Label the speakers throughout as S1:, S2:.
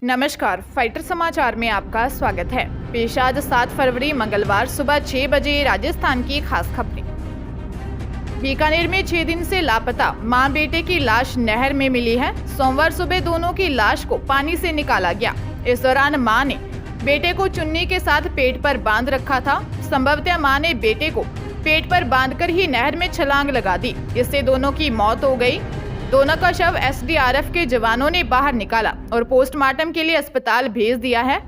S1: नमस्कार, फाइटर समाचार में आपका स्वागत है। पेश आज 7 फरवरी मंगलवार सुबह 6 बजे राजस्थान की खास खबरें। बीकानेर में 6 दिन से लापता मां बेटे की लाश नहर में मिली है। सोमवार सुबह दोनों की लाश को पानी से निकाला गया। इस दौरान मां ने बेटे को चुन्नी के साथ पेट पर बांध रखा था। संभवतः मां ने बेटे को पेट पर बांधकर ही नहर में छलांग लगा दी। इससे दोनों की मौत हो गई। दोनों का शव एसडीआरएफ के जवानों ने बाहर निकाला और पोस्टमार्टम के लिए अस्पताल भेज दिया है।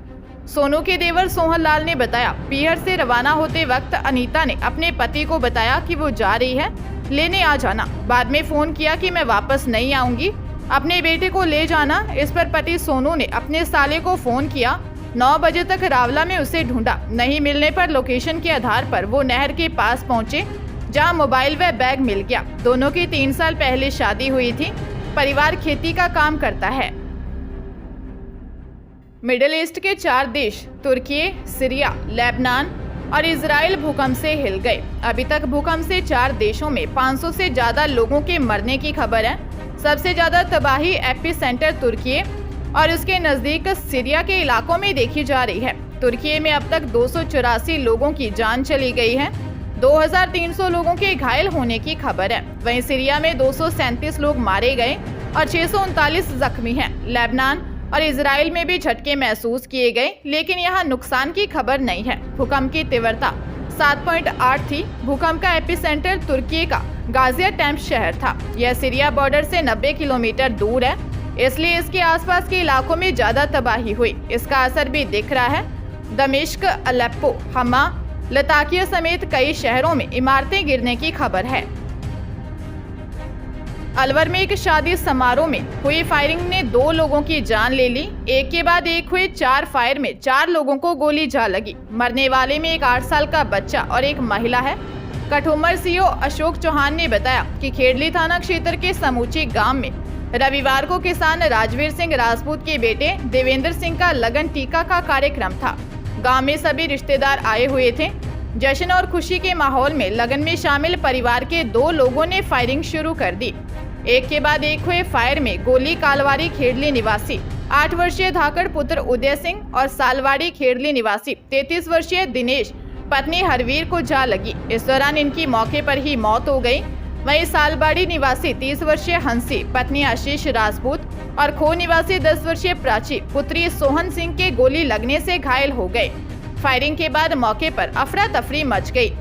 S1: सोनू के देवर सोहन लाल ने बताया, पीहर से रवाना होते वक्त अनीता ने अपने पति को बताया कि वो जा रही है, लेने आ जाना। बाद में फोन किया कि मैं वापस नहीं आऊंगी, अपने बेटे को ले जाना। इस पर पति सोनू ने अपने साले को फोन किया। 9 बजे तक रावला में उसे ढूंढा। नहीं मिलने पर लोकेशन के आधार पर वो नहर के पास पहुंचे, जहां मोबाइल व बैग मिल गया। दोनों की 3 साल पहले शादी हुई थी। परिवार खेती का काम करता है। मिडिल ईस्ट के 4 देश तुर्की, सीरिया, लेबनान और इजराइल भूकंप से हिल गए। अभी तक भूकंप से 4 देशों में 500 से ज्यादा लोगों के मरने की खबर है। सबसे ज्यादा तबाही एपिसेंटर तुर्की और उसके नजदीक सीरिया के इलाकों में देखी जा रही है। तुर्की में अब तक 284 लोगों की जान चली गई है। 2300 लोगों के घायल होने की खबर है। वहीं सीरिया में 237 लोग मारे गए और 639 जख्मी हैं। लेबनान और इजराइल में भी झटके महसूस किए गए, लेकिन यहाँ नुकसान की खबर नहीं है। भूकंप की तीव्रता 7.8 थी। भूकंप का एपिसेंटर तुर्की का गाजियाटेप शहर था। यह सीरिया बॉर्डर से 90 किलोमीटर दूर है, इसलिए इसके आसपास के इलाकों में ज्यादा तबाही हुई। इसका असर भी दिख रहा है। दमिश्क, अलेप्पो, हमा, लताकिया समेत कई शहरों में इमारतें गिरने की खबर है। अलवर में एक शादी समारोह में हुई फायरिंग ने 2 लोगों की जान ले ली। एक के बाद एक हुए 4 फायर में 4 लोगों को गोली जा लगी। मरने वाले में एक 8 साल का बच्चा और एक महिला है। कठुमर सीओ अशोक चौहान ने बताया कि खेड़ली थाना क्षेत्र के समूची गांव में रविवार को किसान राजवीर सिंह राजपूत के बेटे देवेंद्र सिंह का लगन टीका का कार्यक्रम था। गांव में सभी रिश्तेदार आए हुए थे। जश्न और खुशी के माहौल में लगन में शामिल परिवार के 2 लोगों ने फायरिंग शुरू कर दी। एक के बाद एक हुए फायर में गोली कालवाड़ी खेड़ली निवासी 8 वर्षीय धाकड़ पुत्र उदय सिंह और सालवाड़ी खेड़ली निवासी 33 वर्षीय दिनेश पत्नी हरवीर को जा लगी। इस दौरान इनकी मौके पर ही मौत हो गई। वहीं सालबाड़ी निवासी 30 वर्षीय हंसी पत्नी आशीष राजपूत और खो निवासी 10 वर्षीय प्राची पुत्री सोहन सिंह के गोली लगने से घायल हो गए। फायरिंग के बाद मौके पर अफरा तफरी मच गई।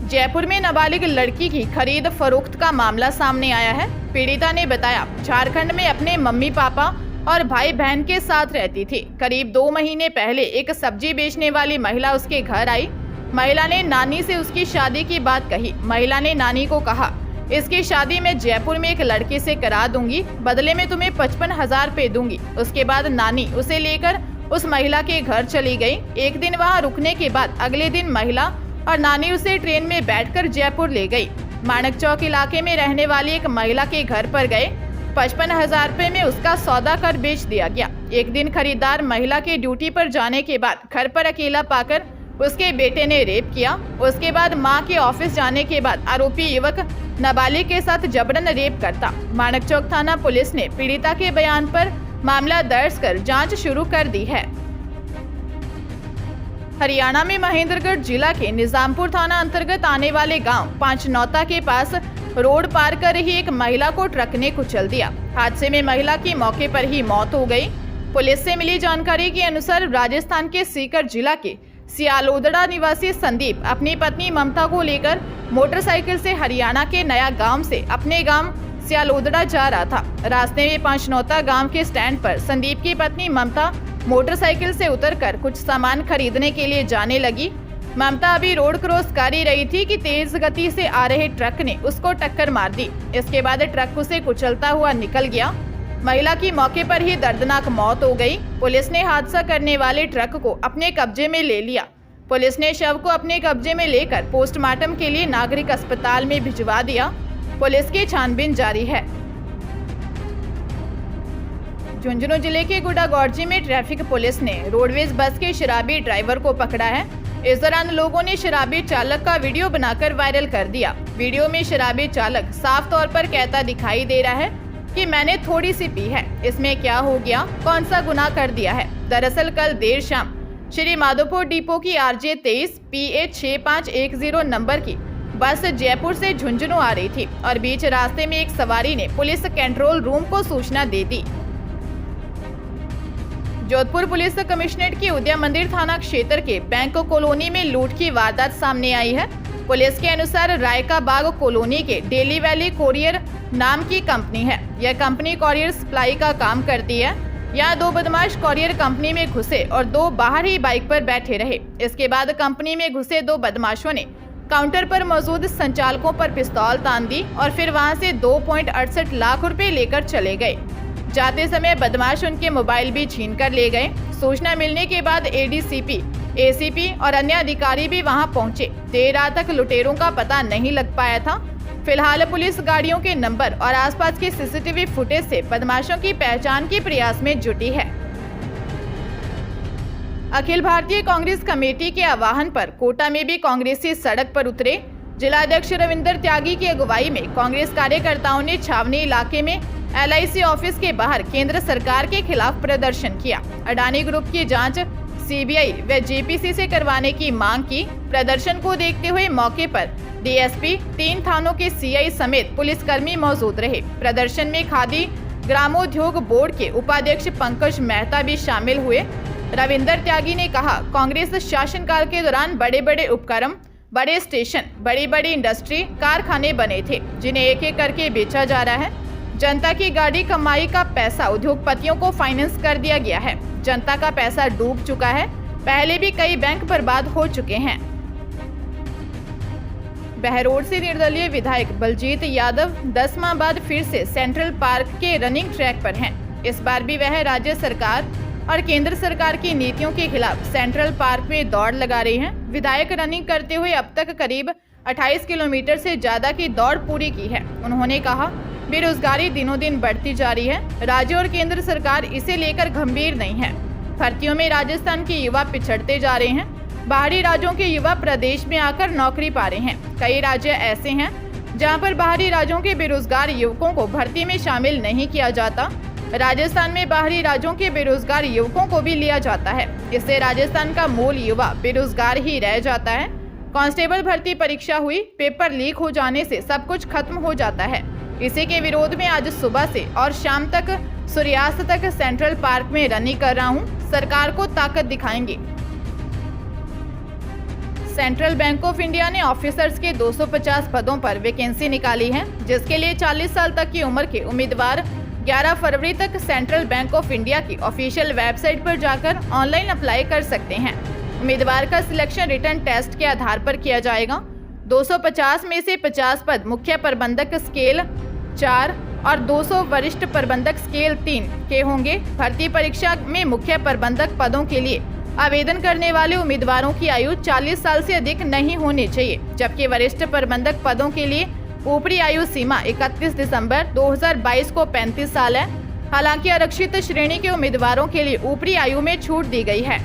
S1: जयपुर में नाबालिग लड़की की खरीद फरोख्त का मामला सामने आया है। पीड़िता ने बताया, झारखंड में अपने मम्मी पापा और भाई बहन के साथ रहती थी। करीब 2 महीने पहले एक सब्जी बेचने वाली महिला उसके घर आई। महिला ने नानी से उसकी शादी की बात कही। महिला ने नानी को कहा, इसकी शादी मैं जयपुर में एक लड़के से करा दूंगी, बदले में तुम्हें 55,000 रुपए दूंगी। उसके बाद नानी उसे लेकर उस महिला के घर चली गई। एक दिन वहां रुकने के बाद अगले दिन महिला और नानी उसे ट्रेन में बैठकर जयपुर ले गई। माणक चौक इलाके में रहने वाली एक महिला के घर पर गए। 55,000 रुपए में उसका सौदा कर बेच दिया गया। एक दिन खरीदार महिला के ड्यूटी पर जाने के बाद घर पर अकेला पाकर उसके बेटे ने रेप किया। उसके बाद मां के ऑफिस जाने के बाद आरोपी युवक नाबालिग के साथ जबरन रेप करता। माणक चौक थाना पुलिस ने पीड़िता के बयान पर मामला दर्ज कर जांच शुरू कर दी है। हरियाणा में महेंद्रगढ़ जिला के निजामपुर थाना अंतर्गत आने वाले गांव पांचनौता के पास रोड पार कर रही एक महिला को ट्रक ने कुचल दिया। हादसे में महिला की मौके पर ही मौत हो गई। पुलिस से मिली जानकारी के अनुसार राजस्थान के सीकर जिला के सियालोदड़ा निवासी संदीप अपनी पत्नी ममता को लेकर मोटरसाइकिल से हरियाणा के नया गांव से अपने गांव सियालोदड़ा जा रहा था। रास्ते में पांचनौता गांव के स्टैंड पर संदीप की पत्नी ममता मोटरसाइकिल से उतरकर कुछ सामान खरीदने के लिए जाने लगी। ममता अभी रोड क्रॉस कर ही रही थी कि तेज गति से आ रहे ट्रक ने उसको टक्कर मार दी। इसके बाद ट्रक उसे कुचलता हुआ निकल गया। महिला की मौके पर ही दर्दनाक मौत हो गई। पुलिस ने हादसा करने वाले ट्रक को अपने कब्जे में ले लिया। पुलिस ने शव को अपने कब्जे में लेकर पोस्टमार्टम के लिए नागरिक अस्पताल में भिजवा दिया। पुलिस की छानबीन जारी है। झुंझुनू जिले के गुड़ागौड़जी में ट्रैफिक पुलिस ने रोडवेज बस के शराबी ड्राइवर को पकड़ा है। इस दौरान लोगों ने शराबी चालक का वीडियो बनाकर वायरल कर दिया। वीडियो में शराबी चालक साफ तौर पर कहता दिखाई दे रहा है, कि मैंने थोड़ी सी पी है, इसमें क्या हो गया, कौन सा गुनाह कर दिया है। दरअसल कल देर शाम श्री माधोपुर डिपो की RJ 23 PA 6510 नंबर की बस जयपुर से झुंझुनू आ रही थी और बीच रास्ते में एक सवारी ने पुलिस कंट्रोल रूम को सूचना दे दी। जोधपुर पुलिस कमिश्नरेट के उदय मंदिर थाना क्षेत्र के बैंक कॉलोनी में लूट की वारदात सामने आई है। पुलिस के अनुसार रायका बाग कॉलोनी के डेली वैली कोरियर नाम की कंपनी है। यह कंपनी कोरियर सप्लाई का काम करती है। यहाँ दो बदमाश कोरियर कंपनी में घुसे और दो बाहर ही बाइक पर बैठे रहे। इसके बाद कंपनी में घुसे दो बदमाशों ने काउंटर पर मौजूद संचालकों पर पिस्तौल तान दी और फिर वहां से 2.68 लाख रुपए लेकर चले गए। जाते समय बदमाश उनके मोबाइल भी छीन कर ले गए। सूचना मिलने के बाद ADCP, ACP और अन्य अधिकारी भी वहां पहुंचे। देर रात तक लुटेरों का पता नहीं लग पाया था। फिलहाल पुलिस गाड़ियों के नंबर और आसपास के CCTV फुटेज से बदमाशों की पहचान के प्रयास में जुटी है। अखिल भारतीय कांग्रेस कमेटी के आह्वान पर कोटा में भी कांग्रेसी सड़क पर उतरे। जिलाध्यक्ष रविंदर त्यागी की अगुवाई में कांग्रेस कार्यकर्ताओं ने छावनी इलाके में LIC ऑफिस के बाहर केंद्र सरकार के खिलाफ प्रदर्शन किया। अडानी ग्रुप की जांच CBI व JPC से करवाने की मांग की। प्रदर्शन को देखते हुए मौके पर DSP, 3 थानों के CI समेत पुलिसकर्मी मौजूद रहे। प्रदर्शन में खादी ग्रामोद्योग बोर्ड के उपाध्यक्ष पंकज मेहता भी शामिल हुए। रविंदर त्यागी ने कहा, कांग्रेस शासनकाल के दौरान बड़े बड़े उपक्रम, बड़े स्टेशन, बड़ी बड़ी इंडस्ट्री, कारखाने बने थे जिन्हें एक एक करके बेचा जा रहा है। जनता की गाड़ी कमाई का पैसा उद्योगपतियों को फाइनेंस कर दिया गया है। जनता का पैसा डूब चुका है। पहले भी कई बैंक बर्बाद हो चुके हैं। बहरोड से निर्दलीय विधायक बलजीत यादव 10 माह बाद फिर से सेंट्रल पार्क के रनिंग ट्रैक पर हैं। इस बार भी वह राज्य सरकार और केंद्र सरकार की नीतियों के खिलाफ सेंट्रल पार्क में दौड़ लगा रहे हैं। विधायक रनिंग करते हुए अब तक करीब 28 किलोमीटर से ज्यादा की दौड़ पूरी की है। उन्होंने कहा, बेरोजगारी दिनों दिन बढ़ती जा रही है। राज्य और केंद्र सरकार इसे लेकर गंभीर नहीं है। भर्तियों में राजस्थान के युवा पिछड़ते जा रहे हैं। बाहरी राज्यों के युवा प्रदेश में आकर नौकरी पा रहे हैं। कई राज्य ऐसे हैं जहां पर बाहरी राज्यों के बेरोजगार युवकों को भर्ती में शामिल नहीं किया जाता। राजस्थान में बाहरी राज्यों के बेरोजगार युवकों को भी लिया जाता है। इससे राजस्थान का मूल युवा बेरोजगार ही रह जाता है। कांस्टेबल भर्ती परीक्षा हुई, पेपर लीक हो जाने से सब कुछ खत्म हो जाता है। इसी के विरोध में आज सुबह से और शाम तक सूर्यास्त तक सेंट्रल पार्क में रनिंग कर रहा हूं। सरकार को ताकत दिखाएंगे। सेंट्रल बैंक ऑफ इंडिया ने ऑफिसर्स के 250 पदों पर वैकेंसी निकाली है, जिसके लिए 40 साल तक की उम्र के उम्मीदवार 11 फरवरी तक सेंट्रल बैंक ऑफ इंडिया की ऑफिशियल वेबसाइट पर जाकर ऑनलाइन अप्लाई कर सकते हैं। उम्मीदवार का सिलेक्शन रिटन टेस्ट के आधार पर किया जाएगा। 250 में से 50 पद मुख्य प्रबंधक स्केल 4 और 200 वरिष्ठ प्रबंधक स्केल 3 के होंगे। भर्ती परीक्षा में मुख्य प्रबंधक पदों के लिए आवेदन करने वाले उम्मीदवारों की आयु 40 साल से अधिक नहीं होनी चाहिए, जबकि वरिष्ठ प्रबंधक पदों के लिए ऊपरी आयु सीमा 31 दिसंबर 2022 को 35 साल है। हालांकि आरक्षित श्रेणी के उम्मीदवारों के लिए ऊपरी आयु में छूट दी गई है।